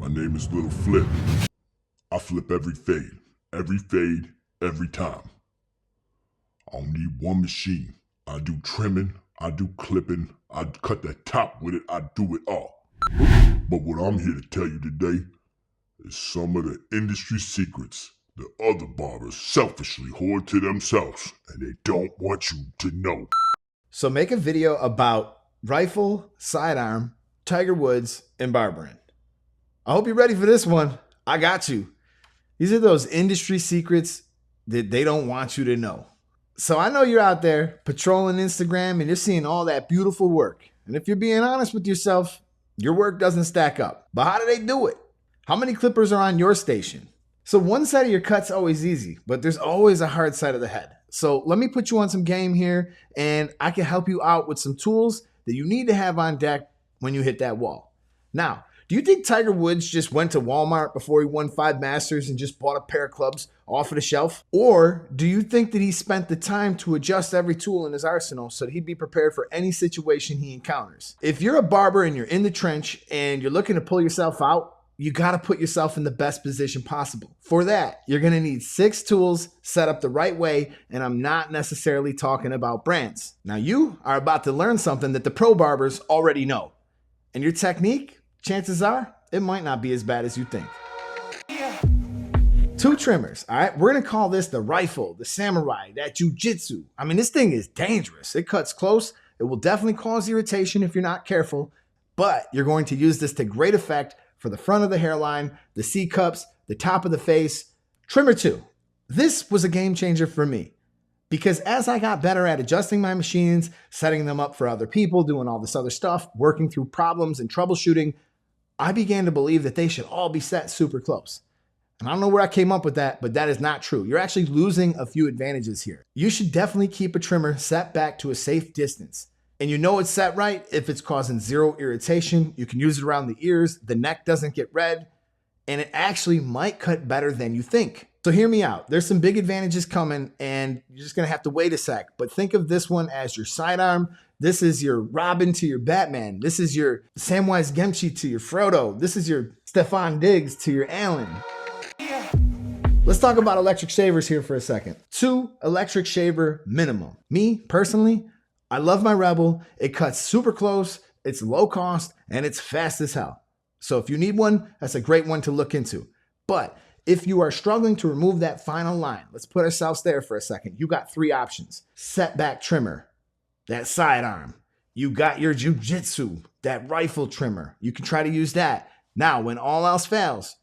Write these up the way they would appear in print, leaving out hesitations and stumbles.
My name is Little Flip. I flip every fade, every time. I don't need one machine. I do trimming, I do clipping, I cut the top with it, I do it all. But what I'm here to tell you today is some of the industry secrets the other barbers selfishly hoard to themselves, and they don't want you to know. So make a video about rifle, sidearm, Tiger Woods, and barbering. I hope you're ready for this one. I got you. These are those industry secrets that they don't want you to know. So I know you're out there patrolling Instagram and you're seeing all that beautiful work. And if you're being honest with yourself, your work doesn't stack up. But how do they do it? How many clippers are on your station? So one side of your cut's always easy, but there's always a hard side of the head. So let me put you on some game here and I can help you out with some tools that you need to have on deck when you hit that wall. Now, do you think Tiger Woods just went to Walmart before he won 5 Masters and just bought a pair of clubs off of the shelf? Or do you think that he spent the time to adjust every tool in his arsenal so that he'd be prepared for any situation he encounters? If you're a barber and you're in the trench and you're looking to pull yourself out, you got to put yourself in the best position possible. For that, you're going to need 6 tools set up the right way, and I'm not necessarily talking about brands. Now, you are about to learn something that the pro barbers already know. And your technique, chances are, it might not be as bad as you think. 2 trimmers, all right? We're going to call this the rifle, the samurai, that jujitsu. I mean, this thing is dangerous. It cuts close. It will definitely cause irritation if you're not careful, but you're going to use this to great effect for the front of the hairline, the C-cups, the top of the face. Trimmer 2. This was a game changer for me because as I got better at adjusting my machines, setting them up for other people, doing all this other stuff, working through problems and troubleshooting, I began to believe that they should all be set super close. And I don't know where I came up with that, but that is not true. You're actually losing a few advantages here. You should definitely keep a trimmer set back to a safe distance. And you know it's set right if it's causing 0 irritation. You can use it around the ears, the neck doesn't get red, and it actually might cut better than you think. So hear me out. There's some big advantages coming and you're just gonna have to wait a sec, but think of this one as your sidearm. This is your Robin to your Batman. This is your Samwise Gamgee to your Frodo. This is your Stefan Diggs to your Allen. Let's talk about electric shavers here for a second. 2 electric shaver minimum. Me, personally, I love my Rebel. It cuts super close, it's low cost, and it's fast as hell. So if you need one, that's a great one to look into. But if you are struggling to remove that final line, let's put ourselves there for a second. You got 3 options. Setback trimmer, that sidearm. You got your jujitsu, that rifle trimmer. You can try to use that. Now, when all else fails,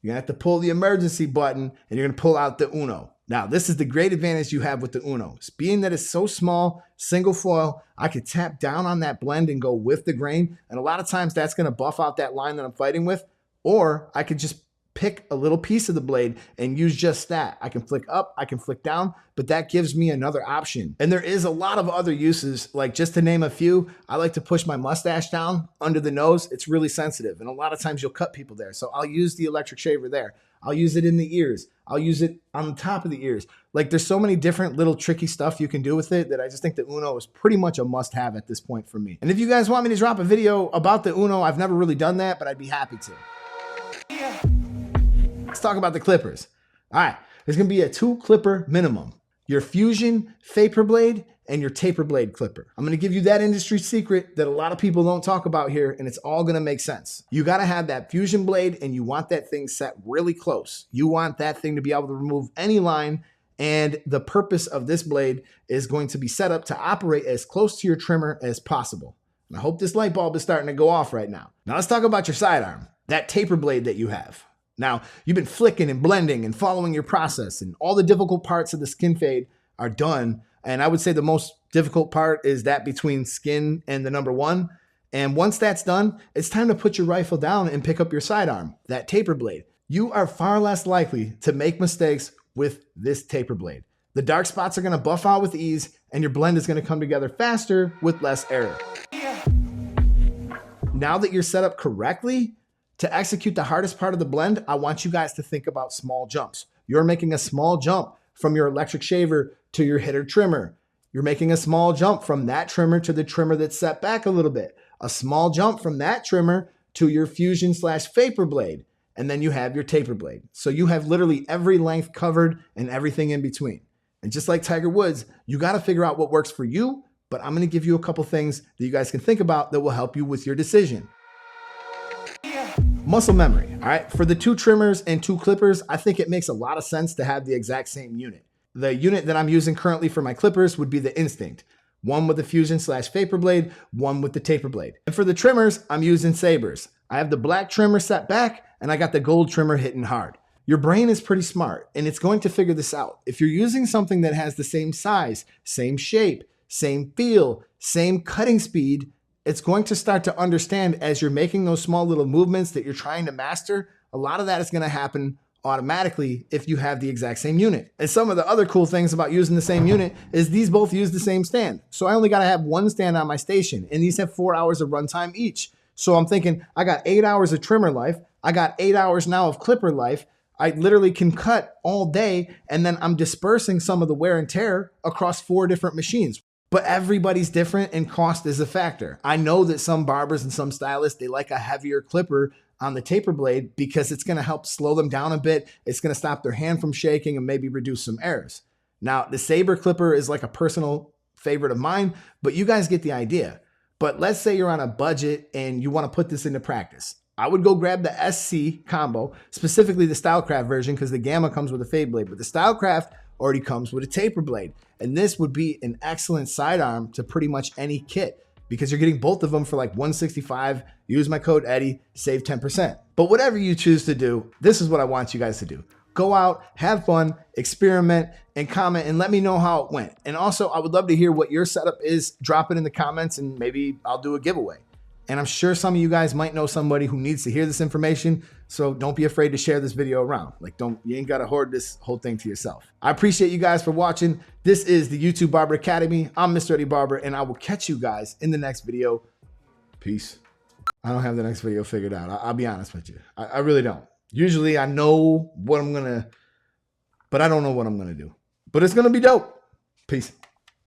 you're gonna have to pull the emergency button and you're gonna pull out the Uno. Now, this is the great advantage you have with the Uno. Being that it's so small, single foil, I could tap down on that blend and go with the grain. And a lot of times that's gonna buff out that line that I'm fighting with. Or I could just pick a little piece of the blade and use just that. I can flick up, I can flick down, but that gives me another option. And there is a lot of other uses, like just to name a few, I like to push my mustache down under the nose. It's really sensitive. And a lot of times you'll cut people there. So I'll use the electric shaver there. I'll use it in the ears. I'll use it on the top of the ears. Like there's so many different little tricky stuff you can do with it that I just think the Uno is pretty much a must have at this point for me. And if you guys want me to drop a video about the Uno, I've never really done that, but I'd be happy to. Let's talk about the clippers. All right, there's gonna be a 2 clipper minimum. Your Fusion Vapor Blade and your Taper Blade clipper. I'm gonna give you that industry secret that a lot of people don't talk about here, and it's all gonna make sense. You gotta have that Fusion Blade and you want that thing set really close. You want that thing to be able to remove any line, and the purpose of this blade is going to be set up to operate as close to your trimmer as possible. And I hope this light bulb is starting to go off right now. Now let's talk about your sidearm, that taper blade that you have. Now, you've been flicking and blending and following your process, and all the difficult parts of the skin fade are done. And I would say the most difficult part is that between skin and the number 1. And once that's done, it's time to put your rifle down and pick up your sidearm, that taper blade. You are far less likely to make mistakes with this taper blade. The dark spots are gonna buff out with ease, and your blend is gonna come together faster with less error. Now that you're set up correctly, to execute the hardest part of the blend, I want you guys to think about small jumps. You're making a small jump from your electric shaver to your hitter trimmer. You're making a small jump from that trimmer to the trimmer that's set back a little bit. A small jump from that trimmer to your fusion slash vapor blade, and then you have your taper blade. So you have literally every length covered and everything in between. And just like Tiger Woods, you got to figure out what works for you, but I'm going to give you a couple things that you guys can think about that will help you with your decision. Muscle memory. All right. For the 2 trimmers and 2 clippers, I think it makes a lot of sense to have the exact same unit. The unit that I'm using currently for my clippers would be the Instinct. One with the fusion slash vapor blade, one with the taper blade. And for the trimmers, I'm using sabers. I have the black trimmer set back and I got the gold trimmer hitting hard. Your brain is pretty smart and it's going to figure this out. If you're using something that has the same size, same shape, same feel, same cutting speed, it's going to start to understand as you're making those small little movements that you're trying to master. A lot of that is going to happen automatically if you have the exact same unit. And some of the other cool things about using the same unit is these both use the same stand. So I only got to have one stand on my station and these have 4 hours of runtime each. So I'm thinking I got 8 hours of trimmer life. I got 8 hours now of clipper life. I literally can cut all day and then I'm dispersing some of the wear and tear across 4 different machines. But everybody's different and cost is a factor. I know that some barbers and some stylists, they like a heavier clipper on the taper blade because it's going to help slow them down a bit. It's going to stop their hand from shaking and maybe reduce some errors. Now, the saber clipper is like a personal favorite of mine, but you guys get the idea. But let's say you're on a budget and you want to put this into practice. I would go grab the SC combo, specifically the Stylecraft version because the Gamma comes with a fade blade, but the Stylecraft already comes with a taper blade. And this would be an excellent sidearm to pretty much any kit because you're getting both of them for like $165. Use my code Eddie, save 10%. But whatever you choose to do, this is what I want you guys to do. Go out, have fun, experiment, and comment, and let me know how it went. And also, I would love to hear what your setup is. Drop it in the comments, and maybe I'll do a giveaway. And I'm sure some of you guys might know somebody who needs to hear this information, so don't be afraid to share this video around. You ain't gotta hoard this whole thing to yourself. I appreciate you guys for watching. This is the YouTube Barber Academy. I'm Mr. Eddie Barber, and I will catch you guys in the next video. Peace. I don't have the next video figured out. I'll be honest with you. I really don't. Usually I know what I'm gonna, but I don't know what I'm gonna do. But it's gonna be dope. Peace.